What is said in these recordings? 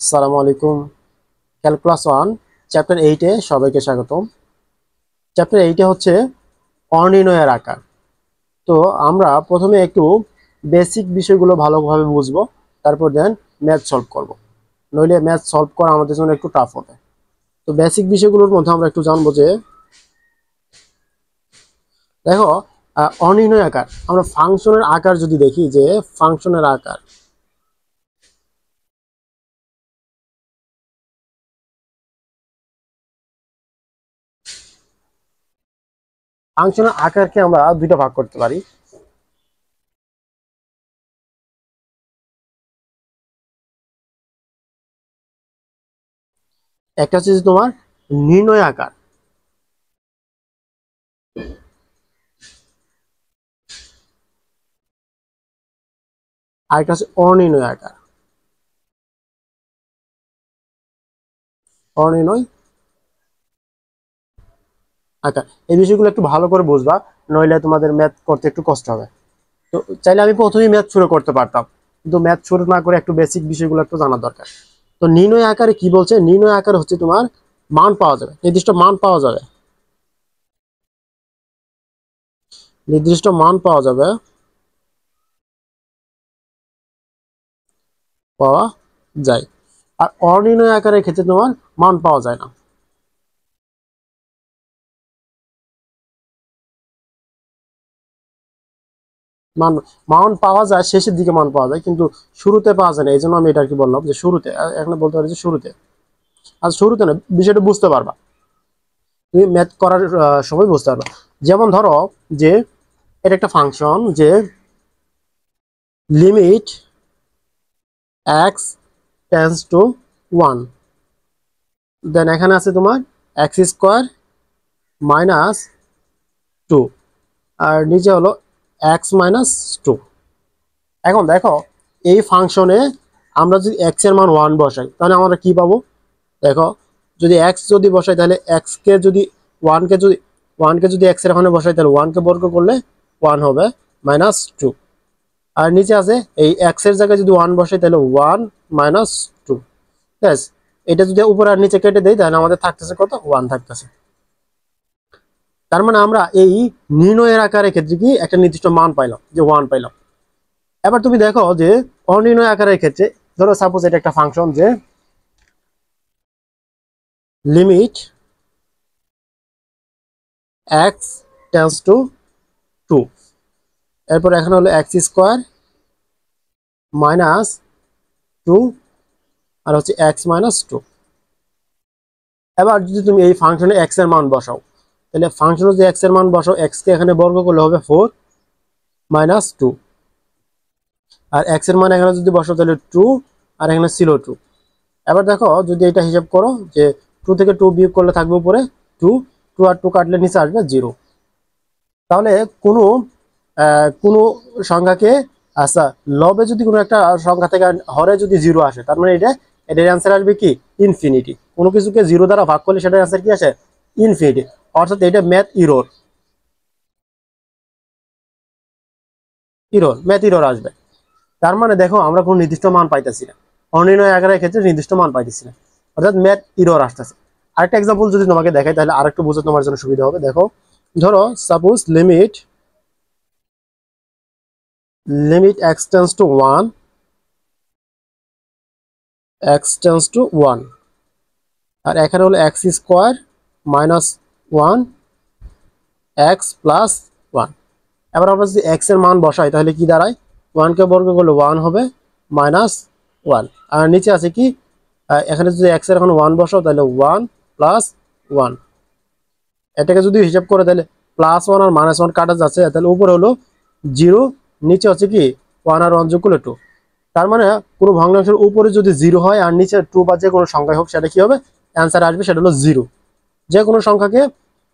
আসসালামু আলাইকুম। Calculus 1 chapter 8 এ সবাইকে স্বাগতম। চ্যাপ্টার 8 এ হচ্ছে অনির্ণয়ের আকার। তো আমরা প্রথমে একটু বেসিক বিষয়গুলো ভালোভাবে বুঝবো, তারপর দেন ম্যাথ সলভ করব। নইলে ম্যাথ সলভ করা আমাদের জন্য একটু টাফ হবে। তো বেসিক বিষয়গুলোর মধ্যে আমরা একটু জানবো যে দেখো, অনির্ণয় আকার, আমরা ফাংশনের আকার যদি দেখি যে ফাংশনের আকার, ফাংশনের আকারকে আমরা দুইটা ভাগ করতে পারি। একটা হচ্ছে যে তোমার নির্ণয় আকার, আর একটা হচ্ছে অনির্ণয় আকার। অনির্ণয় আকার, এই বিষয়গুলো একটু ভালো করে বুঝবা, নইলে তোমাদের ম্যাথ করতে একটু কষ্ট হবে। তো চাইলে আমি প্রথমেই ম্যাথ শুরু করতে পারতাম, কিন্তু ম্যাথ শুরু না করে একটু বেসিক বিষয়গুলো একটু জানা দরকার। তো নির্ণয় আকারে কি বলছে, নির্ণয় আকার হচ্ছে তোমার মান পাওয়া যাবে, নির্দিষ্ট মান পাওয়া যাবে, নির্দিষ্ট মান পাওয়া যাবে, পাওয়া যায়। আর অনির্ণয় আকারের ক্ষেত্রে তোমার মান পাওয়া যায় না। মান মান পাওয়া যায়, শেষের দিকে মান পাওয়া যায়, কিন্তু শুরুতে পাওয়া যায় না। এই জন্য আমি এটা আর কি বললাম যে শুরুতে, এখানে বলতে পারি যে শুরুতে। আর শুরুতে না, বিষয়টা বুঝতে পারবা, তুমি ম্যাথ করার সময় বুঝতে পারবা। যেমন ধরো যে এটা একটা ফাংশন যে লিমিট এক্স টেন্স টু 1, দেন এখানে আছে তোমার এক্স স্কোয়ার মাইনাস 2, আর নিচে হলো এক্স মাইনাস 2। এখন দেখো, এই ফাংশনে আমরা যদি এক্স এর মান 1 বসাই তাহলে আমরা কি পাবো? দেখো, যদি এক্স যদি বসাই তাহলে এক্স কে যদি 1 কে যদি এক্স এর ওখানে বসাই তাহলে 1 কে বর্গ করলে 1 হবে মাইনাস 2। আর নিচে আছে এই এক্স এর জায়গায় যদি 1 বসাই তাহলে 1 মাইনাস 2। ব্যাস, এটা যদি উপরে আর নিচে কেটে দেই তাহলে আমাদের থাকতেছে কত? 1 থাকতেছে। তার মানে আমরা এই নির্ণয়ের আকারের ক্ষেত্রে কি একটা নির্দিষ্ট মান পাইলাম, যে 1 পাইলাম। এবার তুমি দেখো যে অনির্ণয় আকারের ক্ষেত্রে, ধরো সাপোজ এটা একটা ফাংশন যে লিমিট এক্স টেন্স টু 2, এরপর এখানে হলো এক্স স্কোয়ার মাইনাস 2, আর হচ্ছে এক্স মাইনাস 2। এবার যদি তুমি এই ফাংশনে এক্স এর মান বসাও, তাহলে ফাংশনে যদি এক্স এর মান বসাও, এক্স কে এখানে বর্গ করলে হবে 4 মাইনাস 2, আর এক্স এর মান এখানে যদি বসাও তাহলে 2, আর এখানে ছিল 2। এবার দেখো, যদি এটা হিসাব করো যে 2 থেকে 2 বিয়োগ করলে থাকবে উপরে 2, 2 আর 2 কাটলে নিচে আসবে 0। তাহলে কোনো কোনো সংখ্যাকে, আচ্ছা, লবে যদি কোনো একটা সংখ্যা থেকে হরে যদি 0 আসে, তার মানে এটার অ্যান্সার আসবে কি? ইনফিনিটি। কোনো কিছুকে 0 দ্বারা ভাগ করলে সেটার অ্যান্সার কি আসে? ইনফিনিটি। অর্থাৎ এটা ম্যাথ ইরর, ম্যাথ ইরর আসবে। তার মানে দেখো, আমরা কোনো নির্দিষ্ট মান পাইতেছি না, অনির্ণয় আকারের ক্ষেত্রে নির্দিষ্ট মান পাইতেছি না, অর্থাৎ ম্যাথ ইরর আসতেছে। আরেকটা এক্সাম্পল যদি তোমাকে দেখাই তাহলে আরেকটু বুঝতে তোমার জন্য সুবিধা হবে। দেখো, ধরো suppose limit x tends to 1, x tends to 1, আর এখানে হলো x square minus 1, x plus 1। এবার আমরা যদি এক্স এর মান বসাই তাহলে কি দাঁড়ায়? 1 কে বর্গ করলে 1 হবে মাইনাস 1, আর নিচে আছে কি? এখানে যদি এক্স এর এখন 1 বসাও তাহলে 1 প্লাস 1। এটাকে যদি হিসাব করে তাহলে প্লাস 1 আর মাইনাস 1 কাটা যাচ্ছে, তাহলে উপরে হলো 0, নিচে হচ্ছে কি 1 আর 1 যোগ করলে 2। তার মানে কোনো ভগ্নাংশের উপরে যদি 0 হয় আর নিচে 2 বা যে কোনো সংখ্যা হোক, সেটা কি হবে? অ্যান্সার আসবে, সেটা হলো 0। যে কোনো সংখ্যাকে,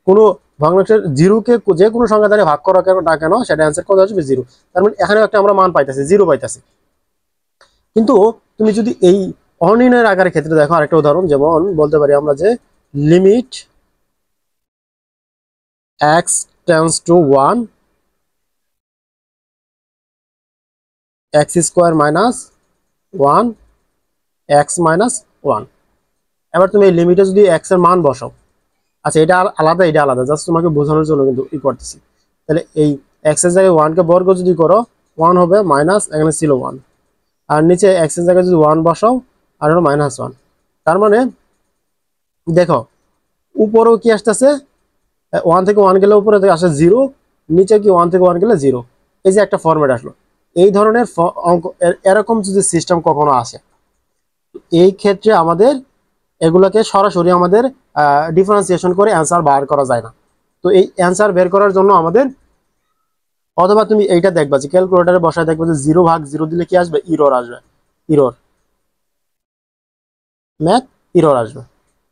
কোনো ভগ্নাংশের 0 কে যে কোনো সংখ্যা দ্বারা ভাগ করা কেন না কেন, সেটা অ্যান্সার কত আসবে? 0। তার মানে এখানে একটা আমরা মান পাইতেছি, 0 পাইতেছি। কিন্তু তুমি যদি এই অনির্ণয়ের আকারের ক্ষেত্রে দেখো, আরেকটা উদাহরণ যেমন বলতে পারি আমরা যে limit x tends to 1, x square minus 1, x minus one. এবার তুমি এই লিমিটে যদি এক্স এর মান বসাও, আচ্ছা এটা আলাদা, এটা আলাদা, জাস্ট তোমাকে বোঝানোর জন্য কিন্তু ই করতেছি। তাহলে এই এক্স এর জায়গায় ওয়ানকে বর্গ যদি করো, ওয়ান হবে মাইনাস, এখানে ছিল ওয়ান, আর নিচে এক্স এর জায়গায় যদি ওয়ান বসাও আর হলো মাইনাস ওয়ান। তার মানে দেখো উপরেও কি আসতেছে, ওয়ান থেকে ওয়ান গেলে উপরে থেকে আসে জিরো, নিচে কি ওয়ান থেকে ওয়ান গেলে জিরো। এই যে একটা ফরম্যাট আসলো। এই ধরনের অঙ্ক এরকম যদি সিস্টেম কখনো আসে, এই ক্ষেত্রে আমাদের এগুলোকে সরাসরি আমাদের ডিফারেন্সিয়েশন করে অ্যান্সার বার করা যায় না। তো এই অ্যান্সার বের করার জন্য আমাদের, অথবা তুমি এইটা দেখবা যে ক্যালকুলেটারে বসায় দেখবে যে 0/0 দিলে কি আসবে, ইরর আসবে, ইরর, ম্যাথ ইরর আসবে।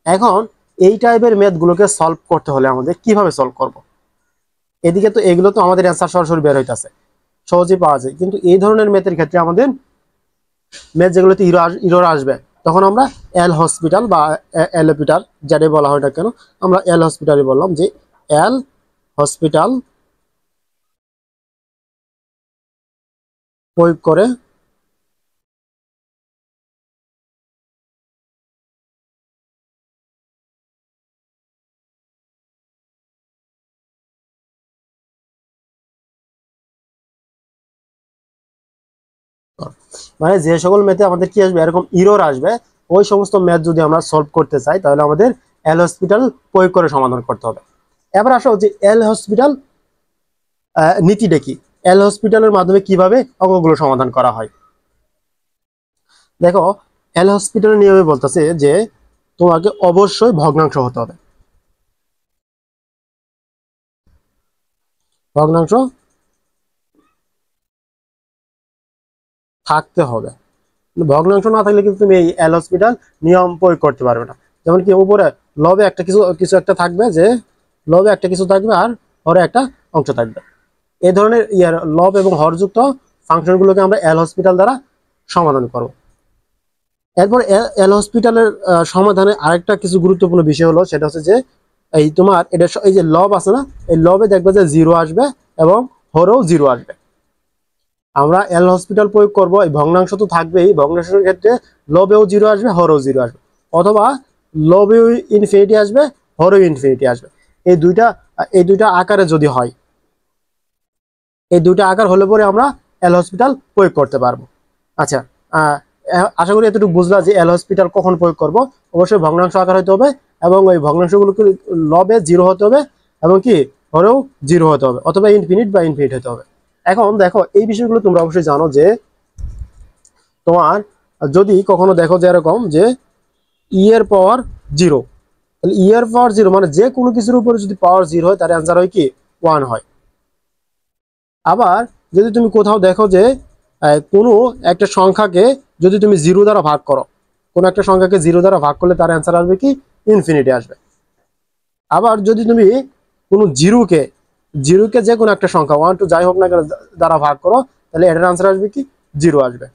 এখন এই টাইপের ম্যাথগুলোকে সলভ করতে হলে আমাদের কিভাবে সলভ করব? এদিকে তো এগুলো তো আমাদের অ্যান্সার সরাসরি বের হইতাছে, সহজেই পাওয়া যায়, কিন্তু এই ধরনের ম্যাথের ক্ষেত্রে আমাদের ম্যাথ যেগুলোতে ইরর আসবে, তখন আমরা এল হসপিটাল বা এল হসপিটাল যারে বলা হয় না কেন, আমরা এল হসপিটালই বললাম, যে এল হসপিটাল প্রয়োগ করে মানে যে সকল ম্যাথে আমাদের কি আসবে, এরকম ইরর আসবে, ওই সমস্ত ম্যাথ যদি আমরা সলভ করতে চাই তাহলে আমাদের এল হসপিটাল প্রয়োগ করে সমাধান করতে হবে। এবার আসো যে এল হসপিটাল নীতিটা কি, এল হসপিটালের মাধ্যমে কিভাবে অঙ্কগুলো সমাধান করা হয়। দেখো এল হসপিটালের নিয়মে বলতেছে যে তোমাকে অবশ্যই ভগ্নাংশ হতে হবে, ভগ্নাংশ থাকতে হবে। ভগ্নাংশ না থাকলে কিন্তু তুমি এই এল হসপিটাল নিয়ম প্রয়োগ করতে পারবে না। যেমন কি উপরে লবে একটা কিছু কিছু একটা থাকবে, যে লবে একটা কিছু থাকবে আর হরে একটা অংশ থাকবে। এই ধরনের ইয়ার লব এবং হরযুক্ত ফাংশনগুলোকে আমরা এল হসপিটাল দ্বারা সমাধান করব। এরপর এল হসপিটালের সমাধানে আরেকটা কিছু গুরুত্বপূর্ণ বিষয় হলো, সেটা হচ্ছে যে এই তোমার এটা এই যে লব আছে না, এই লবে দেখবে যে জিরো আসবে এবং হরেও জিরো আসবে। আমরা এল হসপিটাল প্রয়োগ করব, এই ভগ্নাংশ তো থাকবেই, ভগ্নাংশের ক্ষেত্রে লবেও জিরো আসবে, হরেও জিরো আসবে, অথবা লবেও ইনফিনিটি আসবে, হরেও ইনফিনিটি আসবে। এই দুইটা আকারে যদি হয়, এই দুইটা আকার হলে পরে আমরা এল হসপিটাল প্রয়োগ করতে পারবো। আচ্ছা, আশা করি এতটুকু বুঝলা যে এল হসপিটাল কখন প্রয়োগ করব। অবশ্যই ভগ্নাংশ আকার হতে হবে, এবং ওই ভগ্নাংশগুলোকে লবে জিরো হতে হবে, এবং কি হরেও জিরো হতে হবে, অথবা ইনফিনিট বা ইনফিনিট হতে হবে। এখন দেখো এই বিষয়গুলো তোমরা অবশ্যই জানো যে তোমার যদি কখনো দেখো যে এরকম যে ই এর পাওয়ার জিরো, তাহলে ই এর পাওয়ার জিরো মানে যে কোনো কিছুর উপরে যদি পাওয়ার জিরো হয় তার অ্যান্সার হয় কি ওয়ান হয়। আবার যদি তুমি কোথাও দেখো যে কোনো একটা সংখ্যাকে যদি তুমি জিরো দ্বারা ভাগ করো, কোনো একটা সংখ্যাকে জিরো দ্বারা ভাগ করলে তার অ্যান্সার আসবে কি ইনফিনিটি আসবে। আবার যদি তুমি কোনো জিরোকে যে কোনো একটা সংখ্যা ওয়ান টু যাই হোক না কেন দ্বারা ভাগ করো, তাহলে এটার আনসার আসবে কি জিরো আসবে।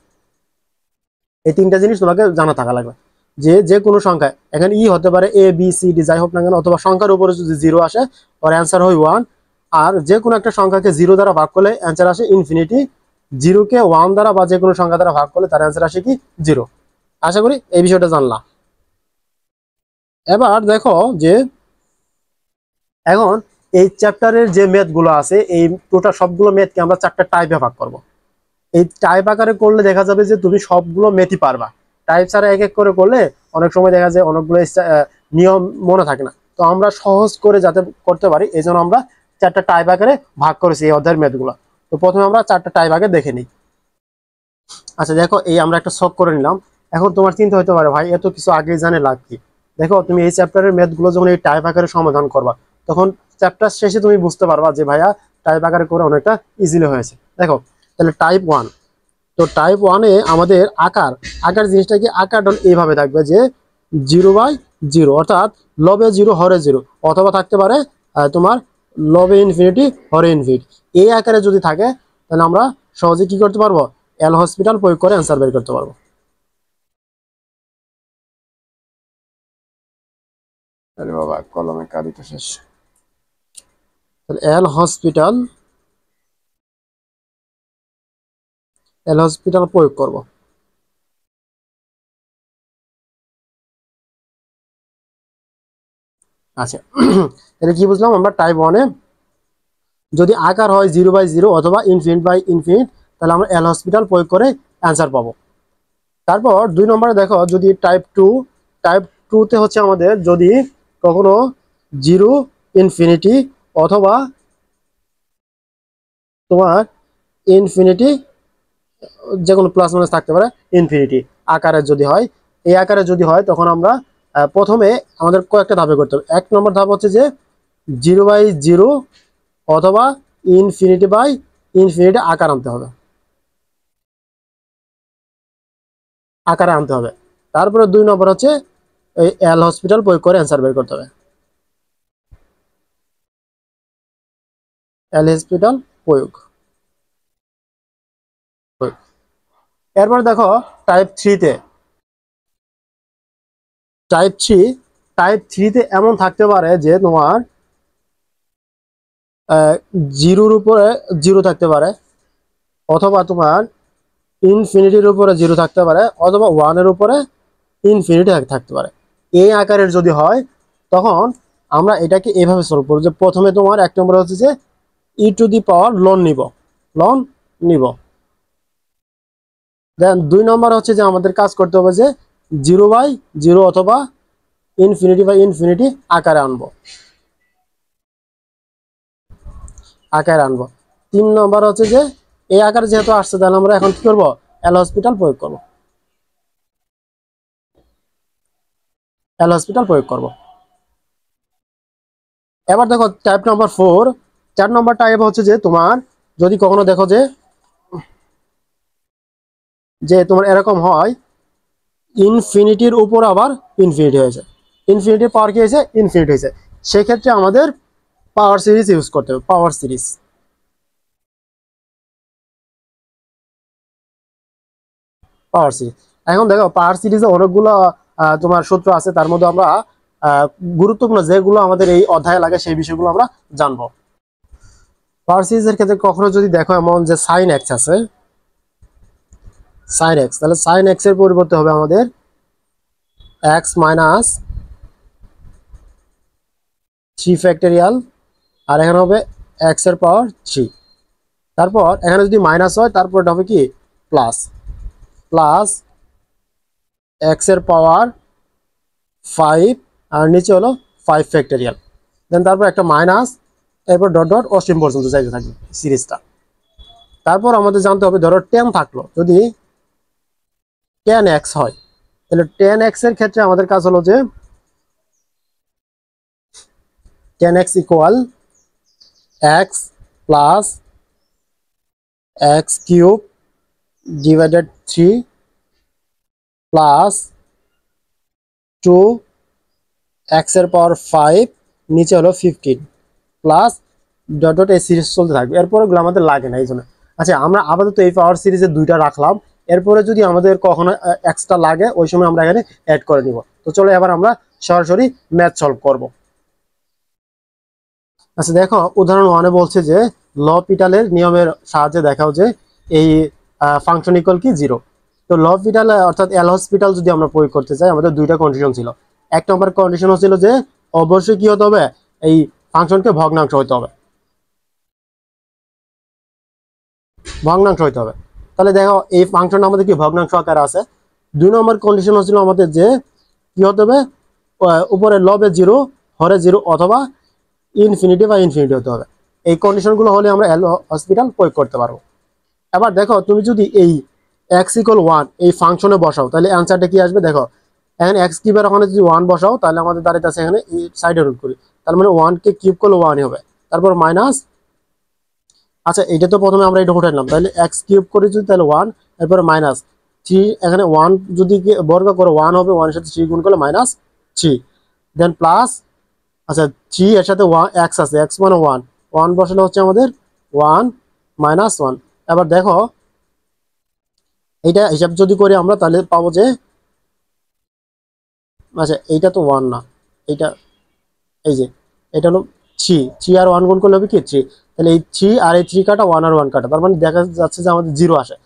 এই তিনটা জিনিস তোমাকে জানা থাকা লাগবে, যে যে কোনো সংখ্যা, এখানে ই হতে পারে এ বি সি ডি যাই হোক না কেন, অথবা সংখ্যার উপরে যদি জিরো আসে ওর অ্যান্সার হয় ওয়ান। আর যে কোনো একটা সংখ্যাকে জিরো দ্বারা ভাগ করলে অ্যান্সার আসে ইনফিনিটি, জিরোকে ওয়ান দ্বারা বা যে কোনো সংখ্যা দ্বারা ভাগ করলে তার অ্যান্সার আসে কি জিরো। আশা করি এই বিষয়টা জানলাম। এবার দেখো যে এখন এই চ্যাপ্টারের যে ম্যাথ গুলো আছে, এই টোটাল সবগুলো ম্যাথকে আমরা চারটা টাইপে ভাগ করব। এই টাইপ আকারে করলে দেখা যাবে যে তুমি সবগুলো ম্যাথই পারবা। টাইপ ছাড়া এক এক করে করলে অনেক সময় দেখা যায় অনেকগুলো নিয়ম মনে থাকে না। তো আমরা সহজ করে যাতে করতে পারি এই জন্য আমরা চারটা টাইপ আকারে ভাগ করেছি এই অধ্যায়ের ম্যাথগুলো। তো প্রথমে আমরা চারটা টাইপ আগে দেখে নিই। আচ্ছা দেখো এই আমরা একটা শখ করে নিলাম। এখন তোমার চিন্তা হতে পারে ভাই এত কিছু আগে জানে লাভ কি। দেখো তুমি এই চ্যাপ্টারের ম্যাথগুলো যখন এই টাইপ আকারে সমাধান করবা, তখন চ্যাপ্টার শেষে তুমি বুঝতে পারবা যে ভাইয়া টাইপ আকারে করে অনেকটা ইজিলি হয়েছে। দেখো তাহলে টাইপ ওয়ান, তো টাইপ ওয়ানে আমাদের আকার আকার জিনিসটা কি, আকার এইভাবে থাকবে যে 0/0, অর্থাৎ লবে জিরো হরে জিরো, অথবা থাকতে পারে তোমার লবে ইনফিনিটি হরে ইনফিনিটি। এই আকারে যদি থাকে তাহলে আমরা সহজে কি করতে পারবো, এল হসপিটাল প্রয়োগ করে অ্যান্সার বের করতে পারবো। আরে বাবা কলমে কালি তো শেষ। তাহলে এল হসপিটাল প্রয়োগ করব। আচ্ছা তাহলে কি বুঝলাম আমরা টাইপ 1 এ যদি আকার হয় 0/0 অথবা ইনফিনিট তাহলে আমরা এল হসপিটাল প্রয়োগ করে অ্যান্সার পাবো। তারপর 2 নম্বরে দেখো যদি টাইপ 2 তে হচ্ছে আমাদের যদি কখনো 0 ইনফিনিটি অথবা তোমার ইনফিনিটি যে কোনো প্লাস মাইনাস থাকতে পারে ইনফিনিটি আকারে যদি হয়, এই আকারে যদি হয় তখন আমরা প্রথমে আমাদের কয়েকটা ধাপে করতে হবে। 1 নম্বর ধাপ হচ্ছে যে 0/0 অথবা ইনফিনিটি আকার আনতে হবে, আকারে আনতে হবে। তারপরে 2 নম্বর হচ্ছে এই এল হসপিটাল প্রয়োগ করে অ্যান্সার বের করতে হবে, এল হসপিটাল প্রয়োগ। এরপর দেখো টাইপ 3 তে টাইপ 3 তে এমন থাকতে পারে যে তোমার 0-র উপরে 0 থাকতে পারে অথবা তোমার ইনফিনিটির উপরে 0 থাকতে পারে অথবা 1 এর উপরে ইনফিনিটি থাকতে পারে। এই আকারের যদি হয় তখন আমরা এটাকে এভাবে সলভ করব যে প্রথমে তোমার 1 নম্বর হচ্ছে যে ই টু দি পাওয়ার লন নিব। দেন 2 নম্বর হচ্ছে যে আমাদের কাজ করতে হবে যে 0/0 অথবা ইনফিনিটি আকারে আনবো। 3 নম্বর হচ্ছে যে এই আকারে যেহেতু আসছে তাহলে আমরা এখন কি করব, এল হসপিটাল প্রয়োগ করব। এবার দেখো টাইপ নাম্বার 4, 4 নম্বর টাইপ হচ্ছে যে তোমার যদি কখনো দেখো যে তোমার এরকম হয় ইনফিনিটির উপর আবার ইনফিনিটি হয়েছে, ইনফিনিটির পাওয়ার কি হয়েছে, ইনফিনিটি হয়েছে, সেক্ষেত্রে আমাদের পাওয়ার সিরিজ ইউজ করতে হবে। পাওয়ার সিরিজ এখন দেখো পাওয়ার সিরিজে অনেকগুলো তোমার সূত্র আছে, তার মধ্যে আমরা গুরুত্বপূর্ণ যেগুলো আমাদের এই অধ্যায়ে লাগে সেই বিষয়গুলো আমরা জানবো। পাওয়ার সিরিজের ক্ষেত্রে কখনো যদি দেখো এমন যে সাইন এক্স আছে, সাইন এক্স, তাহলে সাইন এক্স এর পরিবর্তে হবে আমাদের এক্স মাইনাস 3 ফ্যাক্টরিয়াল, আর এখানে হবে এক্স এর পাওয়ার 3। তারপর এখানে যদি মাইনাস হয় তারপর এটা হবে কি প্লাস এক্স এর পাওয়ার 5 আর নিচে হলো 5 ফ্যাক্টরিয়াল, দেন তারপর একটা মাইনাস, এরপর ডট ডট অসীম পর্যন্ত যাইতে থাকবে সিরিজটা। তারপর আমাদের জানতে হবে ধরো 10 থাকলো, যদি 10x হয় তাহলে 10x এর ক্ষেত্রে আমাদের কাজ হলো যে 10x equal x plus x cube divided 3 plus 2x এর পাওয়ার 5 নিচে হলো 15 প্লাস ডট ডট এই সিরিজ চলতে থাকবে। এরপরে ওগুলো আমাদের লাগে না এই জন্য। আচ্ছা আমরা আপাতত এই পাওয়ার সিরিজে 2টা রাখলাম, এরপরে যদি আমাদের কখনো এক্সট্রা লাগে ওই সময় আমরা এখানে অ্যাড করে নিব। তো চলো এবার আমরা সরাসরি ম্যাথ সলভ করব। আচ্ছা দেখো উদাহরণ 1-এ বলছে যে লপিটালের নিয়মের সাহায্যে দেখাও যে এই ফাংশন ইকুয়াল কি 0। তো লপিটাল অর্থাৎ এল হসপিটাল যদি আমরা প্রয়োগ করতে চাই আমাদের 2টা কন্ডিশন ছিল। 1 নম্বর কন্ডিশন হচ্ছিল যে অবশ্যই কি হতে হবে, এই ফাংশনকে ভগ্নাংশ হতে হবে, তাহলে দেখো এই ফাংশন আমাদের কি ভগ্নাংশ আকারে আছে। 2 নম্বর কন্ডিশন হচ্ছিল আমাদের যে কি হতে হবে, উপরে লবে 0 হরে 0 অথবা ইনফিনিটি হতে হবে। এই কন্ডিশনগুলো হলে আমরা এল হসপিটাল প্রয়োগ করতে পারবো। এবার দেখো তুমি যদি এই x = 1 এই ফাংশনে বসাও তাহলে অ্যান্সারটা কি আসবে, দেখো এখানে x কিউবের ওখানে যদি 1 বসাও তাহলে আমাদের দাঁড়াতে আছে এখানে এই সাইডে রুট করি, তার মানে 1 কে কিউব করলে 1 হবে, তারপর মাইনাস, আচ্ছা এটা তো প্রথমে আমরা এটা উঠাইলাম, তাহলে x কিউব করে যদি তাহলে 1, এরপর মাইনাস 3, এখানে 1 যদি বর্গ করে 1 হবে, 1 এর সাথে 3 গুণ করলে -3, দেন প্লাস, আচ্ছা 3 এর সাথে x আছে, x মানে 1 বসালে হচ্ছে আমাদের 1 - 1। এবার দেখো এইটা হিসাব যদি করি আমরা তাহলে পাবো যে, আচ্ছা এইটা তো 1 না, এইটা এই যে এটা হলো 3 আর 1 গুণ করলে হবে কি 3, তাহলে এই 3 আর এই 3 কাটা, 1 আর 1 কাটা, তার মানে দেখা যাচ্ছে যে আমাদের 0 আসে,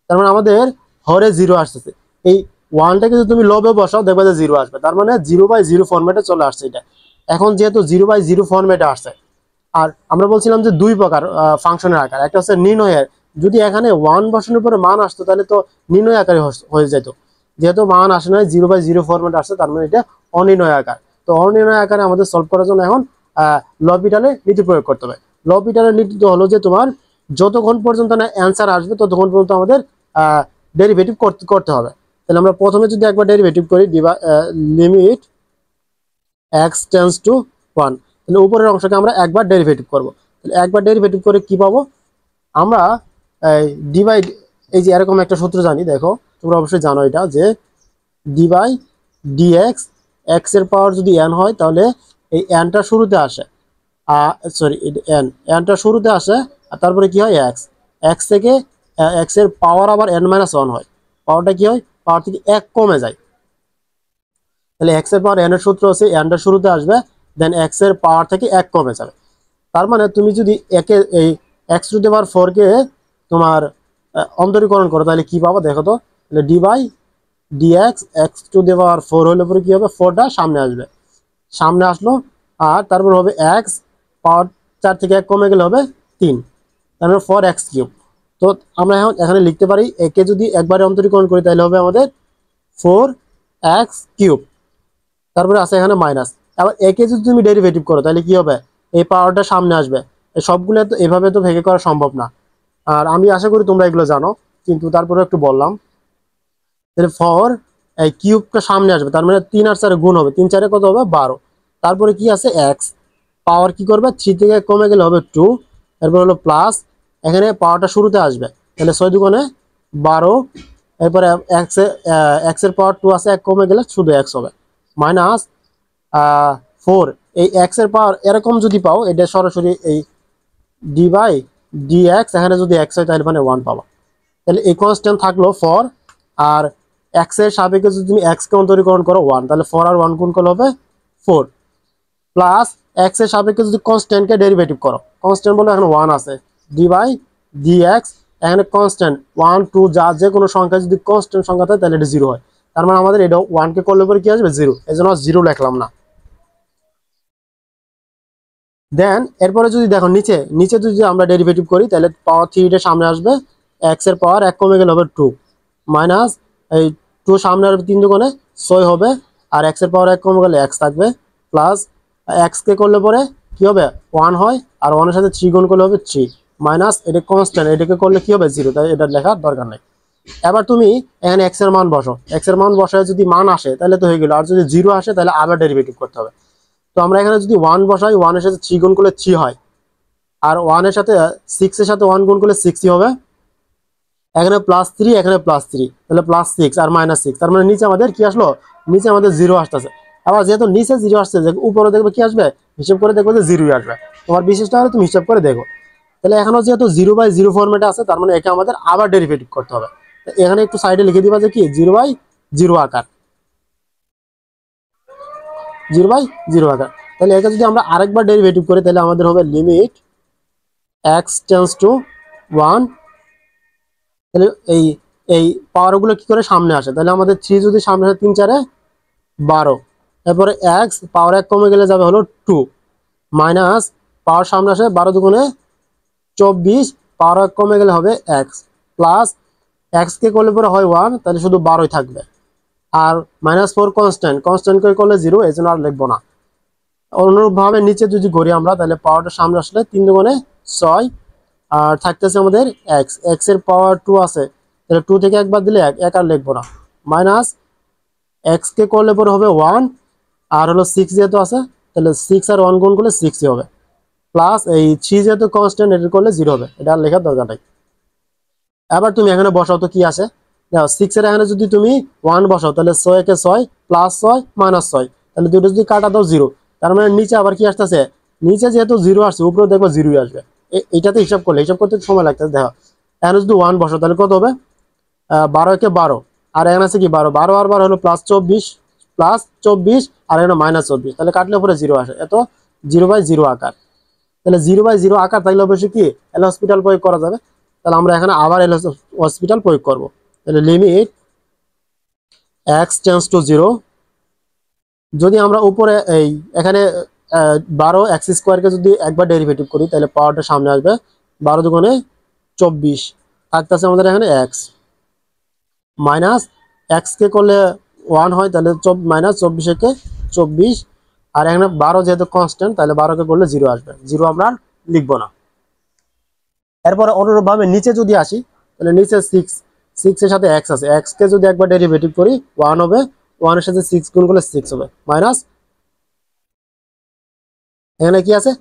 তার মানে আমাদের হরে 0 আসতেছে। এই 1টাকে যদি তুমি লবে বসাও দেখবে যে 0 আসবে, তার মানে 0/0 ফরম্যাটে চলে আসছে এটা। এখন যেহেতু 0/0 ফরম্যাটে আসছে, আর আমরা বলছিলাম যে দুই প্রকার ফাংশনের আকার, একটা হচ্ছে নির্ণয়ের। যদি এখানে 1 বসানোর পরে মান আসতো তাহলে তো নির্ণয় আকারে হয়ে যেত, যেহেতু মান আসে না 0/0 ফরম্যাট আসছে, তার মানে এটা অনির্ণয় আকার। তো অনির্ণয় আকারে আমাদের সলভ করার জন্য এখন লপিটালের নীতি প্রয়োগ করতে হবে। লপিটালের নীতি হলো যে তোমার যতক্ষণ পর্যন্ত না অ্যান্সার আসবে ততক্ষণ পর্যন্ত আমাদের ডেরিভেটিভ করতে হবে। তাহলে আমরা প্রথমে যদি একবার ডেরিভেটিভ করি, লিমিট এক্স টেন্স টু 1, তাহলে উপরের অংশকে আমরা একবার ডেরিভেটিভ করব। তাহলে একবার ডেরিভেটিভ করে কি পাবো আমরা, ডিভাইড, এই যে এরকম একটা সূত্র জানি, দেখো তোমরা অবশ্যই জানো এটা, যে ডি বাই ডিএক্স, এক্স এর পাওয়ার যদি এন হয় তাহলে এই এনটা শুরুতে আসে, সরি এনটা শুরুতে আসে, আর তারপরে কি হয় এক্স, এক্স থেকে এক্স এর পাওয়ার আবার n-1 হয়, পাওয়ারটা কি হয়, পাওয়ার থেকে 1 কমে যায়। তাহলে এক্স এর পাওয়ার এন এর সূত্র হচ্ছে এনটা শুরুতে আসবে, দেন এক্স এর পাওয়ার থেকে 1 কমে যাবে। তার মানে তুমি যদি একে এই এক্স টু দি পাওয়ার 4 কে তোমার অন্তরীকরণ করো তাহলে কি পাবো দেখো তো, তাহলে d by dx, x to the power 4 হলে পরে কি হবে, 4টা সামনে আসবে, সামনে আসলো, আর তারপর হবে এক্স, পাওয়ার 4 থেকে 1 কমে গেলে হবে 3, তারপর 4x কিউব। তো আমরা এখন এখানে লিখতে পারি একে যদি একবারে অন্তরীকরণ করি তাহলে হবে আমাদের 4x কিউব, তারপরে আছে এখানে মাইনাস। আবার একে যদি তুমি ডেরিভেটিভ করো তাহলে কি হবে, এই পাওয়ারটা সামনে আসবে। এই সবগুলো তো এভাবে তো ভেঙে করা সম্ভব না, আর আমি আশা করি তোমরা এগুলো জানো, কিন্তু তারপরে একটু বললাম। তাহলে 4 এই কিউবটা সামনে আসবে, তার মানে 3 আর 4 গুণ হবে, 3 4 কত হবে 12। তারপরে কি আছে এক্স, পাওয়ার কি করবে 3 থেকে কমে গেলে হবে 2, এরপর হলো প্লাস, এখানে পাওয়ারটা শুরুতে আসবে, তাহলে 6 দুগুণে 12, এরপরে এক্স এর পাওয়ার 2 আছে, 1 কমে গেলে শুধু এক্স হবে, মাইনাস 4। এই এক্স এর পাওয়ার এরকম যদি পাও, এটা সরাসরি এই ডি বাই ডিএক্স, এখানে যদি এক্স হয় তাহলে মানে 1 পাবা। তাহলে এই কনস্ট্যান্ট থাকলো 4, আর এক্স এর সাপেক্ষে যদি তুমি এক্স কে অন্তরীকরণ করো 1, তাহলে 4 আর 1 গুণ করলে হবে 4, প্লাস এক্স এর সাপেক্ষে যদি কনস্ট্যান্টকে ডেরিভেটিভ করো, কনস্ট্যান্ট বলে এখানে 1 আছে, ডি বাই ডিএক্স, এখানে কনস্ট্যান্ট 1 2 যা যে কোনো সংখ্যা যদি কনস্ট্যান্ট সংখ্যা থাকে তাহলে এটা 0 হয়, তার মানে আমাদের এটা 1 কে করলে পরে কি আসবে 0, এজন্য 0 লিখলাম না। দেন এরপরে যদি দেখো নিচে নিচে যদি আমরা ডেরিভেটিভ করি তাহলে পাওয়ার 3 এর সামনে আসবে, এক্স এর পাওয়ার 1 কমে গেলে হবে 2, মাইনাস এই 2 সামনে আসবে 3 দুগুণে 6 হবে, আর এক্স এর পাওয়ার 1 কমে গেলে x থাকবে, প্লাস এক্স কে করলে পরে কি হবে 1 হয়, আর 1 এর সাথে 3 গুণ করলে হবে 3, মাইনাস এটা কনস্ট্যান্ট, এটাকে করলে কি হবে 0, তাই এটা লেখার দরকার নেই। এবার তুমি এখানে এক্স এর মান বসো, এক্স এর মান বসায় যদি মান আসে তাহলে তো হয়ে গেল, আর যদি 0 আসে তাহলে আবার ডেরিভেটিভ করতে হবে। তো আমরা এখানে যদি 1 বসাই, 1 এর সাথে 3 গুণ করলে 3 হয়, আর 1 এর সাথে 6 এর সাথে 1 গুণ করলে 6 হবে, এখানে +3, এখানে +3, তাহলে +6 আর -6, তার মানে নিচে আমাদের কি আসলো, নিচে আমাদের 0 আসতেছে। আবার যেহেতু নিচে 0 আসছে, উপরে দেখবে কি আসবে, হিসাব করে দেখবে যে 0ই আসবে, তোমার বিশেষটা হলে তুমি হিসাব করে দেখো। তাহলে এখনো যেহেতু 0/0 ফরম্যাটে আছে, তার মানে একে আমাদের আবার ডেরিভেটিভ করতে হবে। এখানে একটু সাইডে লিখে দিবা যে কি 0/0 আকার, 0/0 আকার। তাহলে একে যদি আমরা আরেকবার ডেরিভেটিভ করি তাহলে আমাদের হবে লিমিট এক্স টেন্স টু 1, তাহলে এই এই পাওয়ারগুলো কি করে সামনে আসে, তাহলে আমাদের 3 যদি সামনে আসে 3 4 12, এরপরে এক্স পাওয়ার 1 কমে গেলে যাবে হলো 2, মাইনাস পাওয়ার সামনে আসে 12 দুগুণে 24, পাওয়ার 1 কমে গেলে হবে এক্স, প্লাস এক্স কে করলে পরে হয় 1, তাহলে শুধু 12ই থাকবে, আর -4 কনস্ট্যান্ট, কনস্ট্যান্ট করে করলে 0, এই জন্য আর লিখবো না। অনুরূপভাবে নিচে যদি করি আমরা, তাহলে পাওয়ারটা সামনে আসলে 3 দুগুণে 6, আর থাকতেছে আমাদের এক্স, এক্স এর পাওয়ার 2 আছে, তাহলে 2 থেকে একবার দিলে 1 আর লিখবো না, মাইনাস এক্স কে করলে পরে হবে 1, আর হলো 6 যেহেতু আছে তাহলে 6 আর 1 গুণ করলে 6ই হবে, প্লাস এই 3 যেহেতু কনস্ট্যান্ট, এটা করলে 0 হবে, এটা আর লেখার দরকার নাই। এবার তুমি এখানে বসাও তো কি আসে, দেখো 6 এর এখানে যদি তুমি 1 বসাও তাহলে 6 কে 6, +6 -6, তাহলে দুটো যদি কাটা দাও 0, তার মানে নিচে আবার কি আসতেছে, নিচে যেহেতু 0 আসছে উপরে দেখবো 0ই আসবে। এইটাতে হিসাব করলে, হিসাব করতে সময় লাগতেছে, দেখো এখানে যদি 1 বসাও তাহলে কত হবে, 12 কে 12, আর এখানে আছে কি 12, 12 আর 12 হলো +24, +24, আর এখানে -24, তাহলে কাটলে পরে 0 আসে, এত 0/0 আকার। তাহলে 0/0 আকার তাহলে অবশ্যই কি এল হসপিটাল প্রয়োগ করা যাবে, তাহলে আমরা এখানে আবার এল হসপিটাল প্রয়োগ করব। তাহলে লিমিট এক্স টেন্স টু 0, যদি আমরা উপরে এই এখানে 12 এক্স স্কোয়ারকে যদি একবার ডেরিভেটিভ করি তাহলে পাওয়ারটা সামনে আসবে, 12 দুগুণে 24 থাকতেছে আমাদের এখানে এক্স, মাইনাস এক্স কে করলে 1 হয়, তাহলে মাইনাস 24 কে 24, আর এখানে 12 যেহেতু কনস্ট্যান্ট তাহলে 12 কে করলে 0 আসবে, 0 আমরা লিখবো না। এরপরে অনুরূপভাবে নিচে যদি আসি তাহলে নিচে 6 এর সাথে এক্স আছে, এক্স কে যদি একবার ডেরিভেটিভ করি 1 হবে, 1 এর সাথে 6 গুণ করলে 6 হবে, মাইনাস এখানে কি আছে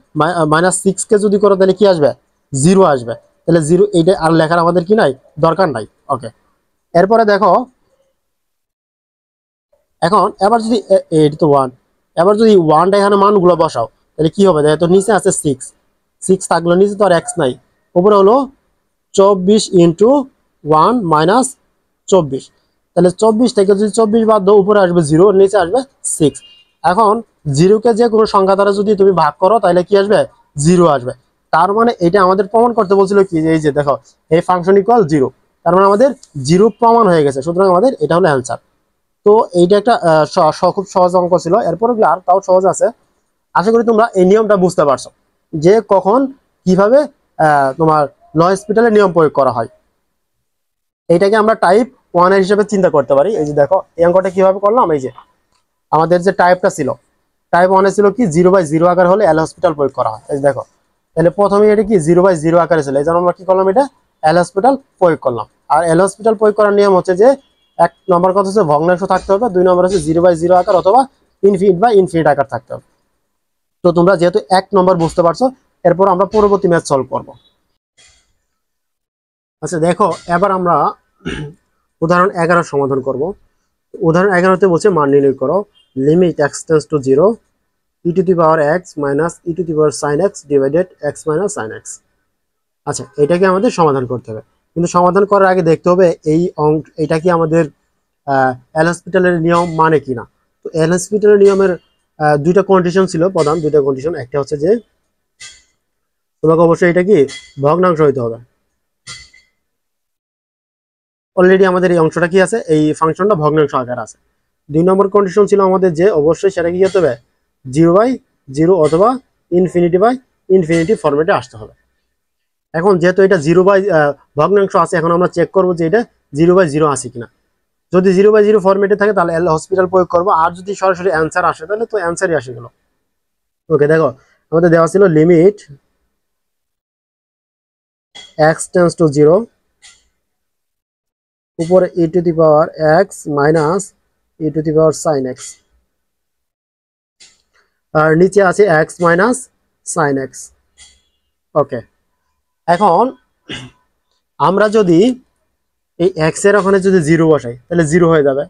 মাইনাস 6 কে যদি করো তাহলে কি আসবে 0 আসবে, তাহলে 0 এইটা আর লেখার আমাদের কি নাই, দরকার নাই। ওকে, এরপরে দেখো এখন এবার যদি এটা তো 1, এবার যদি 1টা এখানে মানগুলো বসাও তাহলে কি হবে, দেখো তো নিচে আছে 6 থাকলো, নিচে তো আর এক্স নাই, উপরে হলো 24 ইন্টু 1 মাইনাস 24, তাহলে 24 থেকে যদি 24 বাদ দাও উপরে আসবে 0, নিচে আসবে 6। এখন 0কে যে কোনো সংখ্যা দ্বারা যদি তুমি ভাগ করো তাহলে কি আসবে 0 আসবে, তার মানে এটা আমাদের প্রমাণ করতে বলছিল কি, এই যে দেখো এই ফাংশন ইকুয়াল 0, তার মানে আমাদের 0 প্রমাণ হয়ে গেছে, সুতরাং আমাদের এটা হলো অ্যান্সার। তো এইটা একটা খুব সহজ অঙ্ক ছিল, এরপরে আর তাও সহজ আছে। আশা করি তোমরা এই নিয়মটা বুঝতে পারছো যে কখন কিভাবে তোমার ল'হসপিটালের নিয়ম প্রয়োগ করা হয়। এইটাকে আমরা টাইপ 1 এর হিসেবে চিন্তা করতে পারি। এই যে দেখো এই অঙ্কটা কিভাবে করলাম, এই যে আমাদের যে টাইপটা ছিল, টাইপ 1 এ ছিল কি 0/0 আকার হলে ল'হসপিটাল প্রয়োগ করা হয়। এই যে দেখো তাহলে প্রথমে এটা কি 0/0 আকারে ছিল, এই জন্য আমরা কি করলাম, এটা ল'হসপিটাল প্রয়োগ করলাম। আর ল'হসপিটাল প্রয়োগ করার নিয়ম হচ্ছে যে 1 নম্বর কথা হচ্ছে ভগ্নাংশ থাকতে হবে, 2 নম্বর হচ্ছে 0/0 আকার অথবা ইনফিনিট আকার থাকতে হবে। তো তোমরা যেহেতু 1 নম্বর বুঝতে পারছো, এরপর আমরা পরবর্তী ম্যাথ সলভ করব। আচ্ছা দেখো এবার আমরা উদাহরণ 11 সমাধান করব। উদাহরণ 11তে বলছে মান নির্ণয় করো, limit x tends to 0 e two the power x minus e two the power sin x divided x minus sin x। আচ্ছা এটাকে আমাদের সমাধান করতে হবে, কিন্তু সমাধান করার আগে দেখতে হবে এই এটা কি আমাদের ল'হসপিটালের নিয়ম মানে কিনা। তো ল'হসপিটালের নিয়মের দুইটা কন্ডিশন ছিল, প্রধান দুইটা কন্ডিশন। একটা হচ্ছে যে তোমাকে অবশ্যই এটা কি ভগ্নাংশ হইতে হবে, অলরেডি আমাদের এই অংশটা কি আছে, এই ফাংশনটা ভগ্নাংশ আকার আছে। 2 নম্বর কন্ডিশন ছিল আমাদের যে অবশ্যই সেটা কি হতে হবে 0/0 অথবা ইনফিনিটি ফরম্যাটে আসতে হবে। এখন যেহেতু এটা ভগ্নাংশ আছে, এখন আমরা চেক করবো যে এটা 0/0 আছে কিনা। যদি 0/0 ফরম্যাটে থাকে তাহলে ল'হসপিটাল প্রয়োগ করবো, আর যদি সরাসরি অ্যান্সার আসে তাহলে তো অ্যান্সারই আসে গেল। ওকে দেখো আমাদের দেওয়া ছিল লিমিট x টেন্ডস টু 0 উপরে e two the power x minus e two the power sin x, আর নিচে আছে x মাইনাস sin x। ওকে, এখন আমরা যদি এই x এর ওখানে যদি 0 বসাই তাহলে 0 হয়ে যাবে,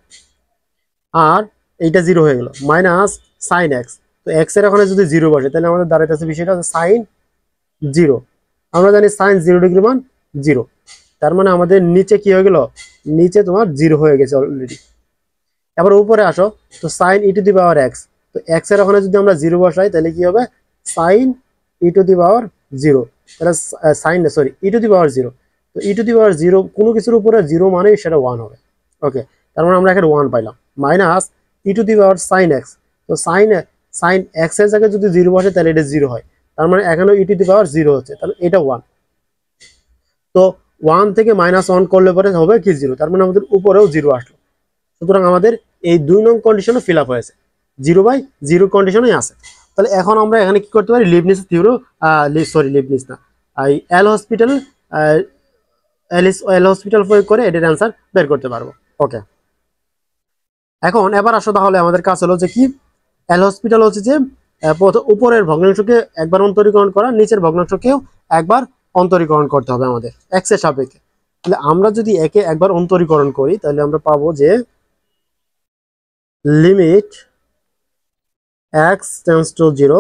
আর এইটা 0 হয়ে গেল, মাইনাস sin x। তো x এর ওখানে যদি 0 বসে তাহলে আমাদের দাঁড়াইতেছে বিষয়টা হচ্ছে sin 0। আমরা জানি sin 0 ডিগ্রি মান 0, তার মানে আমাদের নিচে কি হয়ে গেল, নিচে তোমার 0 হয়ে গেছে অলরেডি। এবার উপরে আসো, তো sin e two the power x, তো x এর ওখানে যদি আমরা 0 বসাই তাহলে কি হবে sin e টু দি পাওয়ার 0, তাহলে e টু দি পাওয়ার 0। তো e টু দি পাওয়ার 0 কোনো কিছুর উপরে 0 মানে সেটা 1 হবে। ওকে, তার মানে আমরা এখানে 1 পাইলাম, minus e two the power sin x। তো sin x এর জায়গায় যদি 0 বসে তাহলে এটা 0 হয়, তার মানে এখানেও e টু দি পাওয়ার 0 হচ্ছে, তাহলে এটা 1। তো 1 থেকে -1 করলে পরে হবে কি 0, তার মানে আমাদের উপরেও 0 আসলো। সুতরাং আমাদের এই 2 নং কন্ডিশনও ফিল আপ হয়েছে, 0/0 কন্ডিশনই আছে। তাহলে এখন আমরা এখানে কি করতে পারি, লিবনিজ থিওরি, লিবনিজ না, এই ল'হসপিটাল প্রয়োগ করে এটার অ্যান্সার বের করতে পারবো। ওকে, এখন এবার আসো তাহলে আমাদের কাজ হলো যে কি, ল'হসপিটাল হচ্ছে যে উপরের ভগ্নাংশকে একবার অন্তরীকরণ করা, নিচের ভগ্নাংশকেও একবার অন্তরীকরণ করতে হবে আমাদের এক্স এর সাপেক্ষে। তাহলে আমরা যদি একে একবার অন্তরীকরণ করি তাহলে আমরা পাবো যে লিমিট x টেন্ডস টু 0,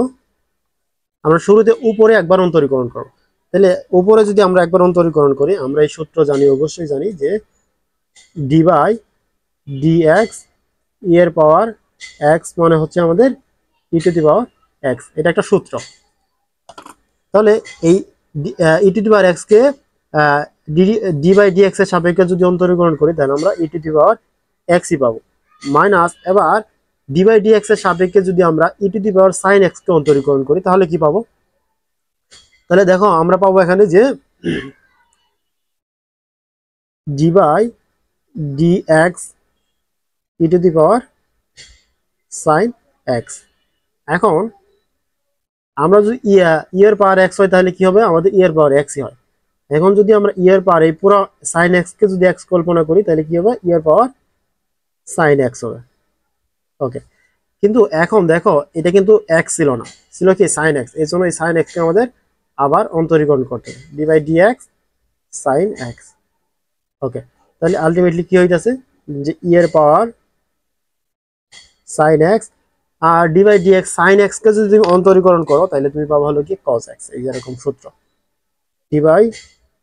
আমরা শুরুতে উপরে একবার অন্তরীকরণ করব। তাহলে উপরে যদি আমরা একবার অন্তরীকরণ করি, আমরা এই সূত্র জানি, অবশ্যই জানি যে d/dx এর পাওয়ার x মানে হচ্ছে আমাদের e two the power x, এটা একটা সূত্র। তাহলে এই e two the power x K d/dx এর সাপেক্ষে যদি অন্তরীকরণ করি তাহলে আমরা e two the power x ই পাবো, মাইনাস এবার ডি বাই ডি এক্স এর সাপেক্ষে যদি আমরা e to the power sine x কে অন্তরীকরণ করি তাহলে কি পাবো? তাহলে দেখো আমরা পাবো এখানে যে d by d x e to the power sine x. এখন আমরা যদি এর পাওয়ার এক্স হয় তাহলে কি হবে? আমাদের এর পাওয়ার এক্সই হয়। এখন যদি আমরা এর পাওয়ার এই পুরো সাইন এক্স কে যদি এক্স কল্পনা করি তাহলে কি হবে? এর পাওয়ার সাইন এক্স হবে। ওকে, কিন্তু এখন দেখো এটা কিন্তু এক্স ছিল না, ছিল কি সাইন এক্স। এই জন্য এই সাইন এক্স কে আমাদের আবার অন্তরীকরণ করতে হবে, d by d x sine x. Okay, তাহলে আলটিমেটলি কি হইতাছে যে এর পাওয়ার সাইন এক্স আর d by d x sine x কে যদি তুমি অন্তরীকরণ করো তাহলে তুমি পাবো হলো কি কজ এক্স। এই যেরকম সূত্র, d by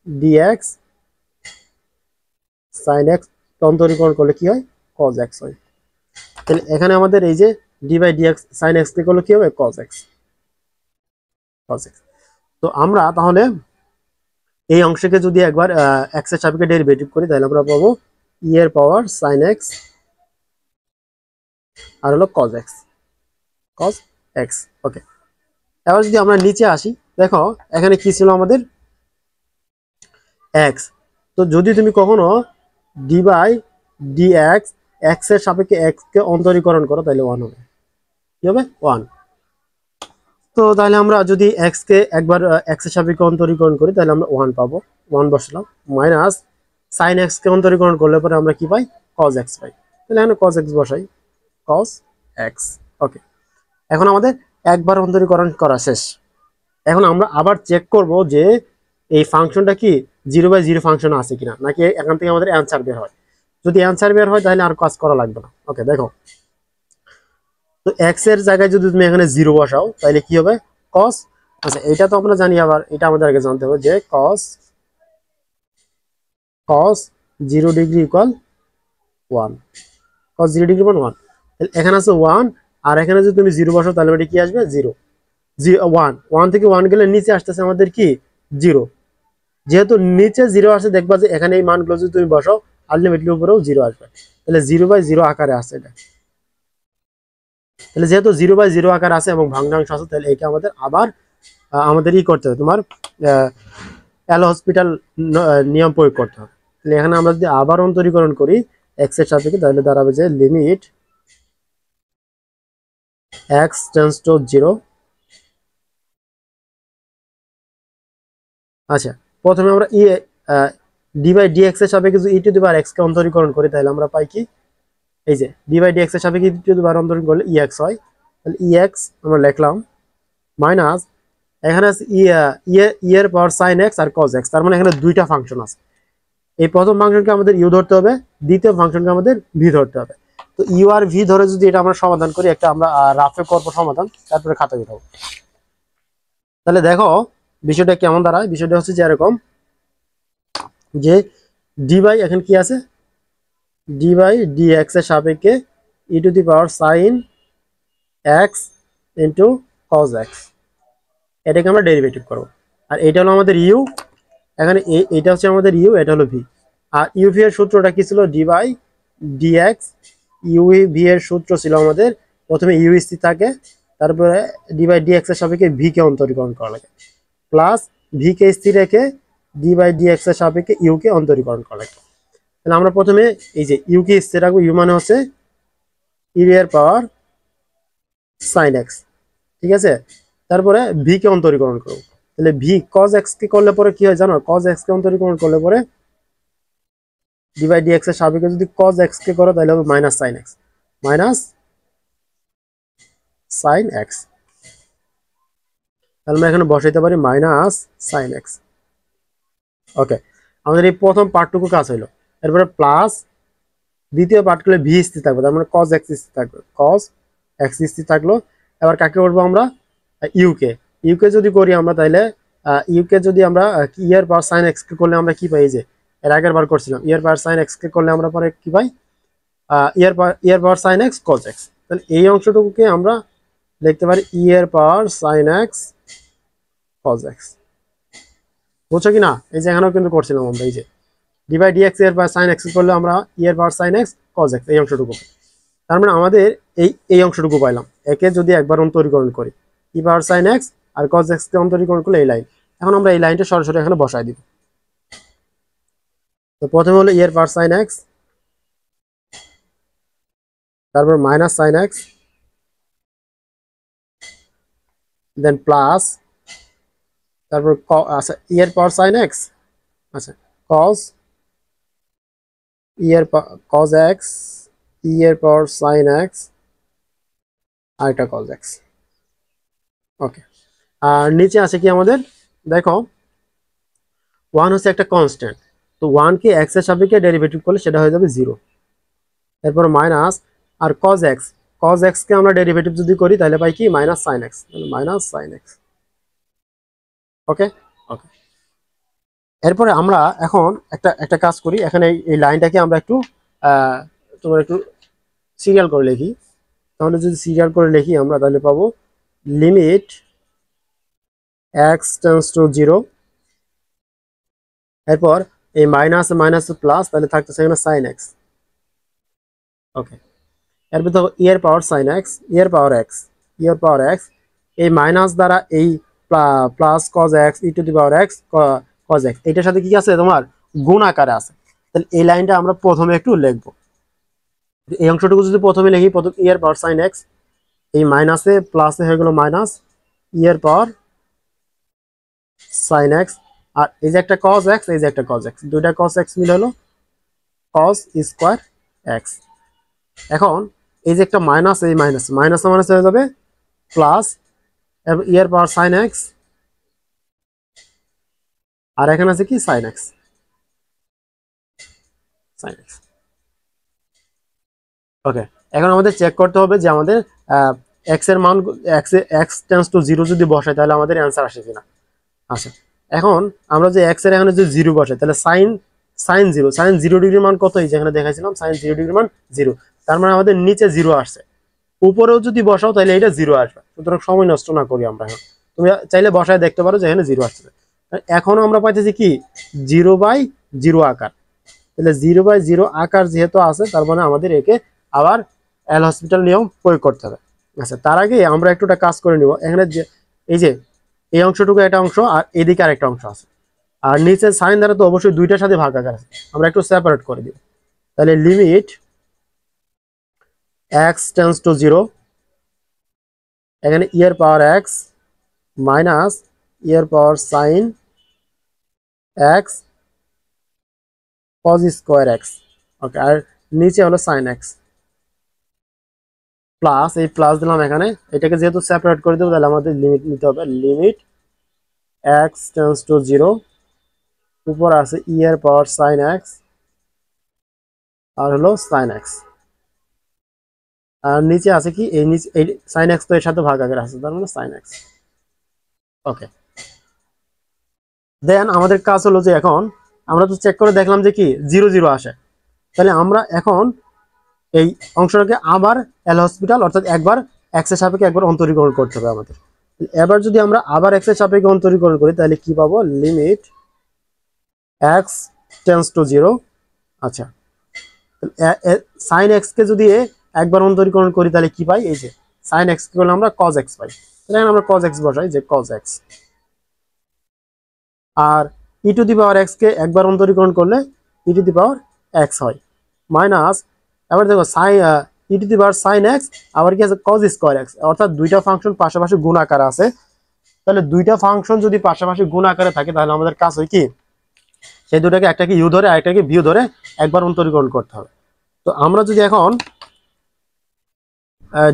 d x sine x অন্তরীকরণ করলে কি হয়? কজ এক্স হয়। তাহলে এখানে আমাদের এই যে d by d x sine x কে করলে কি হবে? Cos x, cos x. তো আমরা তাহলে এই অংশকে যদি একবার এক্স এর সাপেক্ষে ডেরিভেটিভ করি তাহলে আমরা পাবো ই এর পাওয়ার সাইন এক্স আর হলো কজ এক্স, কজ এক্স। ওকে, এবার যদি আমরা নিচে আসি, দেখো এখানে কি ছিল আমাদের? এক্স। তো যদি তুমি কখনো d by d x x এর সাপেক্ষে এক্স কে অন্তরীকরণ করো তাহলে ওয়ান হবে। কি হবে? ওয়ান। তো তাহলে আমরা যদি এক্স কে একবার এক্স এর সাপেক্ষে অন্তরীকরণ করি তাহলে আমরা ওয়ান পাবো, ওয়ান বসলাম। মাইনাস সাইন এক্স কে অন্তরীকরণ করলে পরে আমরা কি পাই? কজ এক্স পাই। তাহলে এখানে কজ এক্স বসাই, কজ এক্স। ওকে, এখন আমাদের একবার অন্তরীকরণ করা শেষ। এখন আমরা আবার চেক করব যে এই ফাংশনটা কি 0/0 ফাংশন আছে কিনা, নাকি এখান থেকে আমাদের অ্যান্সার বের হয়। যদি অ্যান্সার বের হয় তাহলে আর কাজ করা লাগবে না। ওকে, দেখো তো এক্স এর জায়গায় যদি তুমি এখানে 0 বসাও তাহলে কি হবে? কস। আচ্ছা, এটা তো আমরা জানি, আবার এটা আমাদের আগে জানতে হবে যে কস কস 0 ডিগ্রি ইকুয়াল 1, কস 0 ডিগ্রি ইকুয়াল 1। এখানে আছে 1 আর এখানে যদি তুমি 0 বসাও তাহলে এটা কি আসবে? 0 1 1 থেকে 1 গেলে নিচে আসতেছে আমাদের কি 0। যেহেতু নিচে 0 আসে দেখবা যে এখানে এই মানগুলো যদি তুমি বসাও আলটিমেটলি উপরেও 0 আসবে। তাহলে 0/0 আকারে আছে এটা। তাহলে যেহেতু 0/0 আকার আছে এবং ভগ্নাংশ আছে তাহলে এটা আমাদের আবার আমাদের ই করতে হবে, তোমার এল হসপিটাল নিয়ম প্রয়োগ করতে হবে। তাহলে এখানে আমরা যদি আবার অন্তরীকরণ করি এক্স এর সাপেক্ষে তাহলে দাঁড়াবে যে লিমিট এক্স টেন্ডস টু 0। আচ্ছা, প্রথমে আমরা ডি বাই ডি এক্স এর সাপেক্ষে যদি e to the power x কে অন্তরীকরণ করি তাহলে আমরা পাই কি? এই যে ডি বাই ডি এক্স এর সাপেক্ষে ই টু দি পাওয়ার অন্তরীকরণ করলে ই এক্স হয়। তাহলে ই এক্স আমরা লিখলাম মাইনাস এখানে আছে ই এর পাওয়ার সাইন এক্স আর কজ এক্স। তার মানে এখানে দুইটা ফাংশন আছে। এই প্রথম ফাংশনকে আমাদের ইউ ধরতে হবে, দ্বিতীয় ফাংশনকে আমাদের ভি ধরতে হবে। তো ইউ আর ভি ধরে যদি এটা আমরা সমাধান করি, একটা আমরা রাফে করবো সমাধান, তারপরে খাতা উঠাবো। তাহলে দেখো বিষয়টা কেমন দাঁড়ায়। বিষয়টা হচ্ছে যে এরকম যে ডি বাই এখন কি আছে? ডি বাই ডি এক্স এর সাপেক্ষে e to the power sine x into cos x, এটাকে আমরা ডেরিভেটিভ করবো। আর এটা হলো আমাদের ইউ, এখানে এটা হচ্ছে আমাদের ইউ, এটা হলো ভি। আর ইউ ভি এর সূত্রটা কি ছিল? D by d x u v এর সূত্র ছিল আমাদের প্রথমে ইউ স্থির থাকে, তারপরে ডি বাই ডি এক্স এর সাপেক্ষে ভি কে অন্তরীকরণ করা লাগে, প্লাস ভি কে স্থির রেখে ডি বাই ডি এক্স এর সাপেক্ষে ইউ কে অন্তরীকরণ করা লাগে। তাহলে আমরা প্রথমে এই যে ইউ কে স্থির রাখবো, ইউ মানে হচ্ছে ইউ এর পাওয়ার সাইন এক্স, ঠিক আছে। তারপরে ভি কে অন্তরীকরণ করবো। তাহলে ভি কজ এক্স কে করলে পরে কি হয় জানো? কজ এক্স কে অন্তরীকরণ করলে পরে ডি বাই ডি এক্স এর সাপেক্ষে যদি কজ এক্স কে করো তাহলে হবে minus sine x, minus sine x. তাহলে আমরা এখানে বসাইতে পারি মাইনাস সাইন এক্স। ওকে, আমাদের এই প্রথম পার্টটুকু কাজ হইলো। এরপরে প্লাস দ্বিতীয় পার্টগুলো ভি স্থির থাকবে, তার মানে কজ এক্স স্থির থাকবে, কজ এক্স স্থির থাকলো। এবার কাকে করবো আমরা? ইউকে। ইউকে যদি করি আমরা তাহলে ইউকে যদি আমরা ইয়ার পাওয়ার সাইন এক্স কে করলে আমরা কি পাই? যে এর আগের বার করছিলাম ইয়ার পাওয়ার সাইন এক্স কে করলে আমরা পরে কি পাই? ইয়ার power sine x cos x. তাহলে এই অংশটুকুকে আমরা লিখতে পারি ইয়ার power sine x cos x. বুঝছো কি না? এই যে এখানেও কিন্তু করছিলাম আমরা এই যে ডি বাই ডি এক্স এর পাওয়ার সাইন এক্স করলে আমরা ইয়ার power sine x cos x, এই অংশটুকু। তার মানে আমাদের এই অংশটুকু পাইলাম, একে যদি একবার অন্তরীকরণ করি ই পাওয়ার সাইন এক্স আর কজ এক্স কে অন্তরীকরণ করলে এই লাইন। এখন আমরা এই লাইনটা সরাসরি এখানে বসাই দিব। তো প্রথমে হলো ই এর পাওয়ার সাইন এক্স, তারপর মাইনাস সাইন এক্স, দেন প্লাস, তারপর আচ্ছা ই এর পাওয়ার সাইন এক্স, আচ্ছা কজ ই এর কজ এক্স, ই এর পাওয়ার সাইন এক্স আর একটা কজ এক্স। ওকে, আর নিচে আছে কি আমাদের, দেখো ওয়ান হচ্ছে একটা কনস্ট্যান্ট, তো ওয়ানকে এক্স এর সাপেক্ষে ডেরিভেটিভ করলে সেটা হয়ে যাবে 0। এরপর মাইনাস আর কজ এক্স, কজ এক্স কে আমরা ডেরিভেটিভ যদি করি তাহলে পাই কি minus sine x, minus sine x. Okay okay, এরপরে আমরা এখন একটা কাজ করি, এখানে এই লাইনটাকে আমরা একটু তোমার একটু সিরিয়াল করে লিখি। তাহলে যদি সিরিয়াল করে লিখি আমরা তাহলে পাবো লিমিট এক্স টেন্ডস টু 0, এরপর এই মাইনাস মাইনাস প্লাস, তাহলে থাকতেছে এখানে সাইন এক্স। ওকে, এরপর দেখো ই এর পাওয়ার সাইন এক্স, ই এর পাওয়ার এক্স, ই এর পাওয়ার এক্স, এই মাইনাস দ্বারা এই plus cos x e to the power x cos x, এটার সাথে কি আছে তোমার গুণ আকারে আছে। তাহলে এই লাইনটা আমরা প্রথমে একটু লিখবো, এই অংশটুকু যদি প্রথমে লিখি, প্রথম ই এর পাওয়ার সাইন এক্স, এই মাইনাসে প্লাসে হয়ে গেল মাইনাস ই এর পাওয়ার সাইন এক্স, আর এই যে একটা কজ এক্স, এই যে একটা কজ এক্স, দুইটা কজ এক্স মিলে হলো কজ স্কোয়ার এক্স। এখন এই যে একটা মাইনাস, এই মাইনাস মাইনাস মাইনাস হয়ে যাবে প্লাস ই এর পাওয়ার সাইন এক্স, আর এখানে আছে কি সাইন এক্স, সাইন এক্স। ওকে, এখন আমাদের চেক করতে হবে যে আমাদের এক্স এর মান এক্স টেন্ডস টু 0 যদি বসাই তাহলে আমাদের অ্যান্সার আসে কিনা। আচ্ছা, এখন আমরা যে এক্স এর এখানে যদি 0 বসাই তাহলে সাইন 0, সাইন 0 ডিগ্রির মান কত, এই যেখানে দেখাইছিলাম সাইন 0 ডিগ্রির মান 0, তার মানে আমাদের নিচে 0 আসছে, উপরেও যদি বসাও তাহলে এটা 0 আসবে। সুতরাং সময় নষ্ট না করি আমরা, এখন তুমি চাইলে বসায় দেখতে পারো যে এখানে 0 আসছে। এখনো আমরা পাইতেছি কি 0/0 আকার, তাহলে 0/0 আকার যেহেতু আছে তার মানে আমাদের একে আবার এল হসপিটাল নিয়ম প্রয়োগ করতে হবে। আচ্ছা, তার আগে আমরা একটুটা কাজ করে নিব। এখানে যে এই যে এই অংশটুকু একটা অংশ আর এদিকে আরেকটা অংশ আছে, আর নিচে সাইন দ্বারা তো অবশ্যই দুইটার সাথে ভাগ আকার আছে, আমরা একটু সেপারেট করে দিব। তাহলে লিমিট এক্স টেন্ডস টু 0, এখানে ই এর পাওয়ার এক্স মাইনাস ই এর power sine x cos square x. Okay, আর নিচে হলো সাইন এক্স প্লাস, এই প্লাস দিলাম এখানে, এটাকে যেহেতু সেপারেট করে দেবো তাহলে আমাদের লিমিট নিতে হবে, লিমিট এক্স টেন্ডস টু 0, উপর আছে ই এর পাওয়ার সাইন এক্স আর হলো সাইন এক্স, আর নিচে আছে কি এই নিচে এই সাইন এক্স তো এর সাথে ভাগ আকারে আছে, তার মানে সাইন এক্স। ওকে, দেন আমাদের কাজ হলো যে এখন আমরা তো চেক করে দেখলাম যে কি 0 0 আসে, তাহলে আমরা এখন এই অংশটাকে আবার এল হসপিটাল অর্থাৎ একবার এক্স এর সাপেক্ষে একবার অন্তরীকরণ করতে হবে আমাদের। এবার যদি আমরা আবার এক্স এর সাপেক্ষে অন্তরীকরণ করি তাহলে কি পাবো, লিমিট এক্স টেন্ডস টু 0। আচ্ছা, সাইন এক্স কে যদি একবার অন্তরীকরণ করি তাহলে কি পাই, এই যে সাইন এক্স কে করলে আমরা কজ এক্স পাই, তাহলে আমরা কজ এক্স বসাই যে কজ এক্স, আর e to the power x কে একবার অন্তরীকরণ করলে e to the power x হয়, মাইনাস এবার দেখো e to the power sine x আবার কি আছে কজ স্কোয়ার এক্স, অর্থাৎ দুইটা ফাংশন পাশাপাশি গুণ আকারে আছে। তাহলে দুইটা ফাংশন যদি পাশাপাশি গুণ আকারে থাকে তাহলে আমাদের কাজ হয় কি সেই দুটাকে একটাকে ইউ ধরে আরেকটাকে ভিউ ধরে একবার অন্তরীকরণ করতে হবে। তো আমরা যদি এখন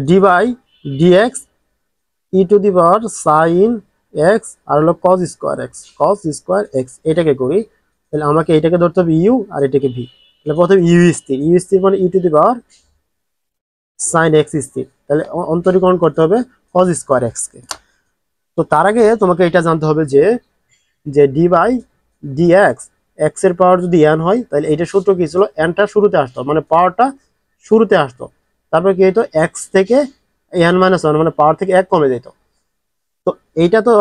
d by dx e to the power sine x আর হলো কজ স্কোয়ার এক্স এটাকে করি, তাহলে আমাকে এটাকে ধরতে হবে ইউ আর এটাকে ভি। তাহলে প্রথমে ইউ স্থির মানে e to the power sine x স্থির, তাহলে অন্তরীকরণ করতে হবে কজ স্কোয়ার এক্স কে। তো তার আগে তোমাকে এটা জানতে হবে যে যে ডি বাই ডিএক্স এক্স এর পাওয়ার যদি এন হয় তাহলে এইটা সূত্র কি ছিল, এনটা শুরুতে আসতো মানে পাওয়ারটা শুরুতে আসতো, তারপরে কি হইতো এক্স থেকে এন মাইনাস ওয়ান মানে পাওয়ার থেকে 1 কমে যেত। তো এইটা তো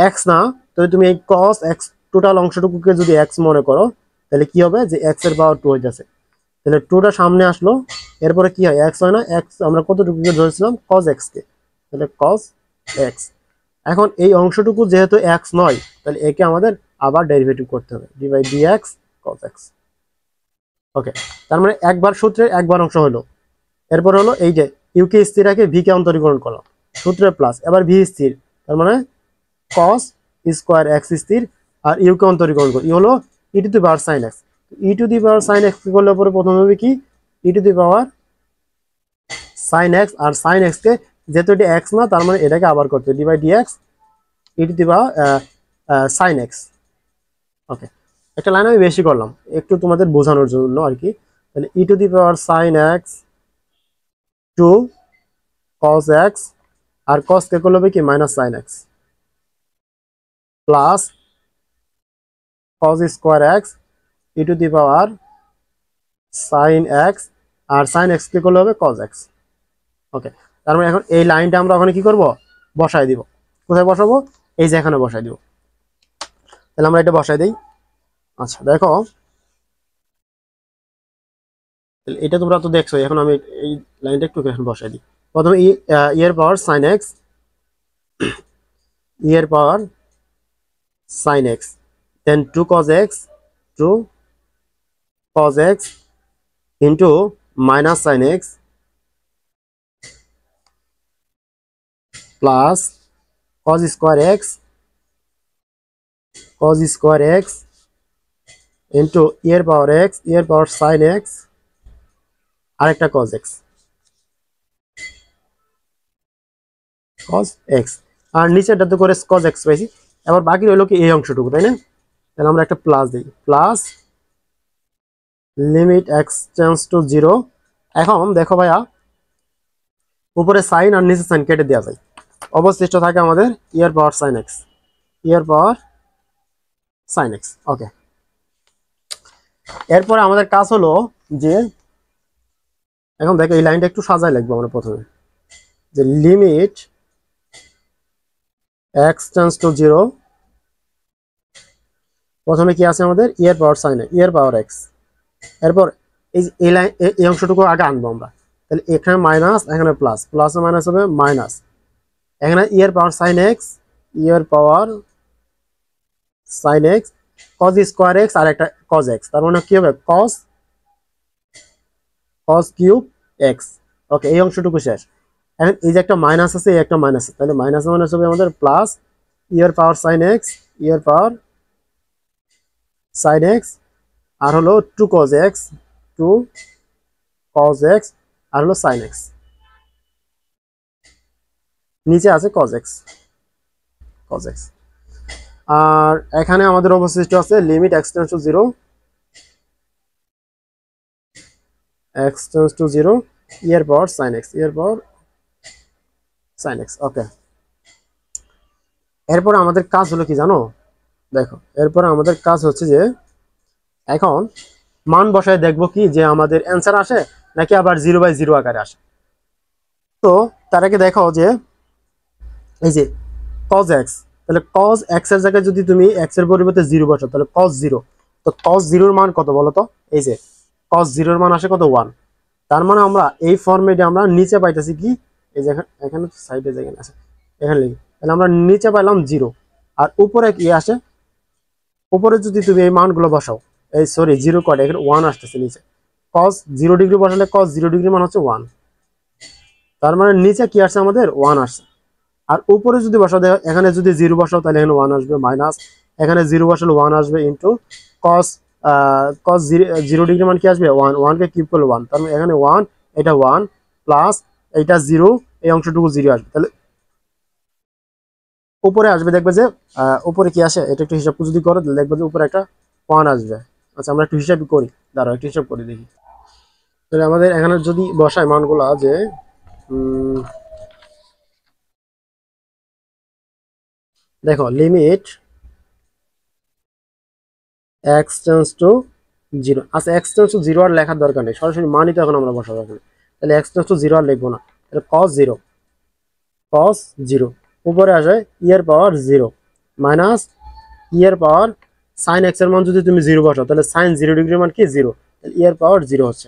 এক্স না, তো তুমি এই কস এক্স টোটাল অংশটুকুকে যদি এক্স মনে করো তাহলে কি হবে যে এক্স এর পাওয়ার 2 হইতেছে, তাহলে 2টা সামনে আসলো এরপরে কি হয়, এক্স হয় না, এক্স আমরা কতটুকুকে ধরেছিলাম, কজ এক্স কে, তাহলে কজ এক্স। এখন এই অংশটুকু যেহেতু এক্স নয়, তাহলে একে আমাদের আবার ডেরিভেটিভ করতে হবে, d by d x cos x. Okay, তার মানে একবার সূত্রের একবার অংশ হলো। এরপর হলো এই যে ইউকে স্থির রেখে ভি কে অন্তরীকরণ করলাম, সূত্রে প্লাস, এবার ভি স্থির, তার মানে কস স্কোয়ার এক্স স্থির, আর ইউকে অন্তরীকরণ করি, ই হলো e to the power sine x. E to the power sine x করলে পরে প্রথমে হবে কি, e to the power sine x, আর সাইন এক্স কে যেহেতু এটি এক্স না, তার মানে এটাকে আবার করতে d by d x e to the power sine x. Okay, একটা লাইন আমি বেশি করলাম একটু তোমাদের বোঝানোর জন্য আর কি। তাহলে e to the power sine x to cos x, আর কস কে করলে হবে কি minus sine x, plus cos square x e to the power sine x, আর সাইন এক্স কে করলে হবে কস এক্স। ওকে, তার মানে এখন এই লাইনটা আমরা ওখানে কি করব, বসাই দিব। কোথায় বসাবো, এই যে এখানে বসাই দিব। তাহলে আমরা এটা বসাই দিই। আচ্ছা দেখো, এটা তোমরা তো দেখছো, এখন আমি এই লাইনটা একটু এখন বসাই দিই। প্রথমে এর পাওয়ার সাইন এক্স, এর power sine x, then two cos x, two cos x into minus sine x plus cos square x, cos square x into এর পাওয়ার এক্স, এর পাওয়ার সাইন এক্স, আরেকটা কজ এক্স, কজ এক্স, আর নিচেরটাতে করে cos x পাইছি। এবার বাকি রইল কি এই অংশটুকু, তাই না? তাহলে আমরা একটা প্লাস দিই, plus limit x tends to zero. এখন দেখো ভাইয়া, উপরে সাইন আর নিচে সাইন কেটে দেওয়া যায়, অবশিষ্ট থাকে আমাদের ইয়ার পাওয়ার সাইন এক্স, ইয়ার পাওয়ার সাইন এক্স। ওকে, এরপরে আমাদের কাজ হলো যে, এখন দেখো এই লাইনটা একটু সাজায় লিখবো আমরা প্রথমে, যে limit x tends to zero, প্রথমে কি আছে আমাদের ইয়ার পাওয়ার সাইন ইয়ার পাওয়ার এক্স, এরপর এই লাইন এই অংশটুকু আগে আনবো আমরা। তাহলে এখানে মাইনাস, এখানে প্লাস, প্লাস মাইনাস হবে মাইনাস, এখানে ইয়ার পাওয়ার সাইন এক্স, ইয়ার power sine x, cos square x আর একটা কজ এক্স, তার মানে কি হবে cos, cos cube x. Okay, এই অংশটুকু শেষ। এখন এই যে একটা মাইনাস আছে, এই একটা মাইনাস আছে, তাহলে মাইনাস মাইনাস হবে আমাদের প্লাস, ইয়ার পাওয়ার সাইন এক্স, ইয়ার পাওয়ার সাইন এক্স, আর হলো two cos x, two cos x, আর হলো সাইন এক্স, নিচে আছে কজ এক্স, কজ এক্স। আর এখানে আমাদের অবশিষ্ট আছে limit x tends to zero, x tends to zero, ইয়ার পাওয়ার সাইন এক্স, ইয়ার পাওয়ার সাইন এক্স। ওকে, এরপর আমাদের কাজ হলো কি জানো, দেখো এরপর আমাদের কাজ হচ্ছে যে এখন মান বসায় দেখবো কি যে আমাদের অ্যান্সার আসে নাকি আবার 0/0 আকারে আসে। তো তার আগে দেখো যে এই যে cos x, তাহলে cos x এর জায়গায় যদি তুমি x এর পরিবর্তে 0 বসাও, তাহলে cos 0, তো cos 0 এর মান কত বলো তো? এই যে cos 0 এর মান আসে কত, 1। তার মানে আমরা এই ফরম্যাটে আমরা নিচে পাইতেছি কি, এই যে এখানে সাইডে যেখানে আছে এখানে লিখি, তাহলে আমরা নিচে পাইলাম 0, আর উপরে কি আসে, উপরে যদি তুমি এই মানগুলো বসাও, এই সরি 0 কয়টা, এখানে 1 আসতেছে নিচে, cos 0 ডিগ্রি বসালে cos 0 ডিগ্রি মান হচ্ছে 1, তার মানে নিচে কি আসছে আমাদের 1 আসছে। আর উপরে যদি বসাও, এখানে যদি 0 বসাও তাহলে এখানে 1 আসবে, মাইনাস এখানে 0 বসালে 1 আসবে, ইন্টু cos cos 0 ডিগ্রি মান কি আসবে 1, 1 কে কিউব করলে 1, তার মানে এখানে 1, এটা 1 প্লাস এটা 0, এই অংশটুকু 0 আসবে, তাহলে উপরে আসবে দেখবে যে উপরে কি আসে, এটা একটু হিসাব যদি করো তাহলে দেখবে যে উপরে একটা 1 আসবে। আচ্ছা আমরা একটু হিসাব করি, দাঁড়াও একটু হিসাব করে দেখি। তাহলে আমাদের এখানে যদি বসায় মানগুলা যে দেখো লিমিট এক্স টেন্ডস টু 0, আচ্ছা এক্স টেন্ডস টু 0 আর লেখার দরকার নেই, সরাসরি মানই তো এখন আমরা বসাবো এখানে, তাহলে এক্স টেন্ডস টু 0 আর লিখবো না, তাহলে cos 0, cos 0 উপরে আসে ইয়ার পাওয়ার 0 মাইনাস ইয়ার পাওয়ার সাইন এক্স এর মান যদি তুমি 0 বসাও তাহলে সাইন 0 ডিগ্রি মান কি 0, তাহলে ইয়ার পাওয়ার 0 হচ্ছে,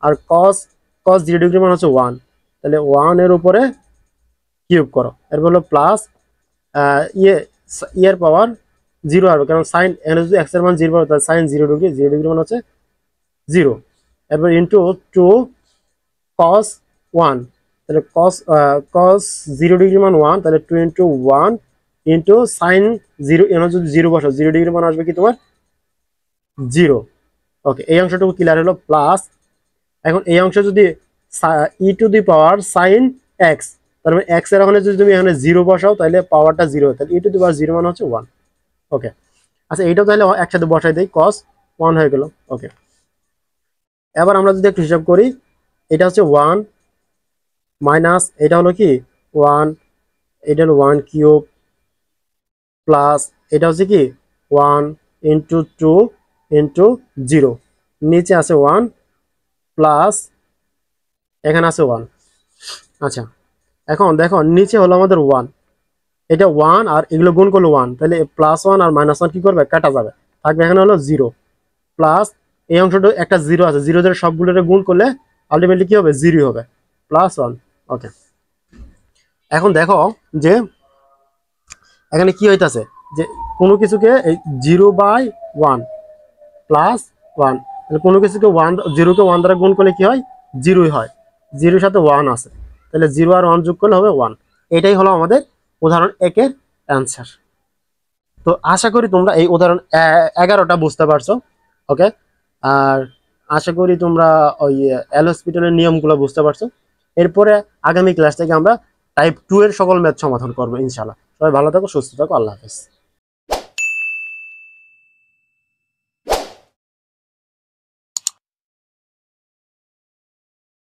আর cos cos 0 ডিগ্রি মান হচ্ছে 1, তাহলে 1 এর উপরে কিউব করো, এরপর হলো প্লাস এর পাওয়ার 0 আসবে, কারণ সাইন এখানে যদি x এর মান 0 পাবে তাহলে সাইন 0 ডিগ্রি, 0 ডিগ্রি মান হচ্ছে 0, এরপর ইন্টু 2 cos 1, তাহলে cos 0 ডিগ্রি মান 1, তাহলে 2 ইন্টু 1 ইন্টু সাইন 0, এখানে যদি 0 বসাও 0 ডিগ্রি মান আসবে কি তোমার 0। ওকে, এই অংশটুকু ক্লিয়ার হলো। প্লাস এখন এই অংশ যদি e to the power sine x, তার মানে এক্স এর ওখানে যদি তুমি এখানে 0 বসাও তাহলে পাওয়ারটা 0, তাহলে ই টু দি পাওয়ার 0 মানে হচ্ছে 1। ওকে, আচ্ছা এইটাও তাহলে একসাথে বসাই দেই, cos 1 হয়ে গেল। ওকে, এবার আমরা যদি একটু হিসাব করি, এটা হচ্ছে 1 মাইনাস এটা হলো কি 1, এটা হলো 1 কিউব, প্লাস এটা হচ্ছে কি 1 ইন্টু 2 ইন্টু 0, নিচে আছে 1 প্লাস এখানে আছে 1। আচ্ছা, এখন দেখো নিচে হলো আমাদের 1, এটা 1 আর এগুলো গুণ করলে 1, তাহলে প্লাস 1 আর মাইনাস 1 কি করবে, কাটা যাবে, থাকবে এখানে হলো 0, প্লাস এই অংশটা একটা 0 আছে, 0 ধরে সবগুলোরে গুণ করলে আলটিমেটলি কি হবে, 0 হবে, প্লাস 1। ওকে, এখন দেখো যে এখানে কি হইতাছে, যে কোনো কিছুকে 0/1 প্লাস 1, তাহলে কোনো কিছুকে 0কে 1 দ্বারা গুণ করলে কি হয়, 0ই হয়, 0 সাথে 1 আছে, তাহলে 0 আর 1 যোগ করলে হবে 1। এটাই হলো আমাদের উদাহরণ 1-এর অ্যান্সার। তো আশা করি তোমরা এই উদাহরণ 11টা বুঝতে পারছো। ওকে, আর আশা করি তোমরা ওই এল হসপিটালের নিয়মগুলো বুঝতে পারছো। এরপরে আগামী ক্লাস থেকে আমরা টাইপ 2 এর সকল ম্যাথ সমাধান করবো ইনশাআল্লাহ। সবাই ভালো থাকো, সুস্থ থাকো, আল্লাহ হাফেজ।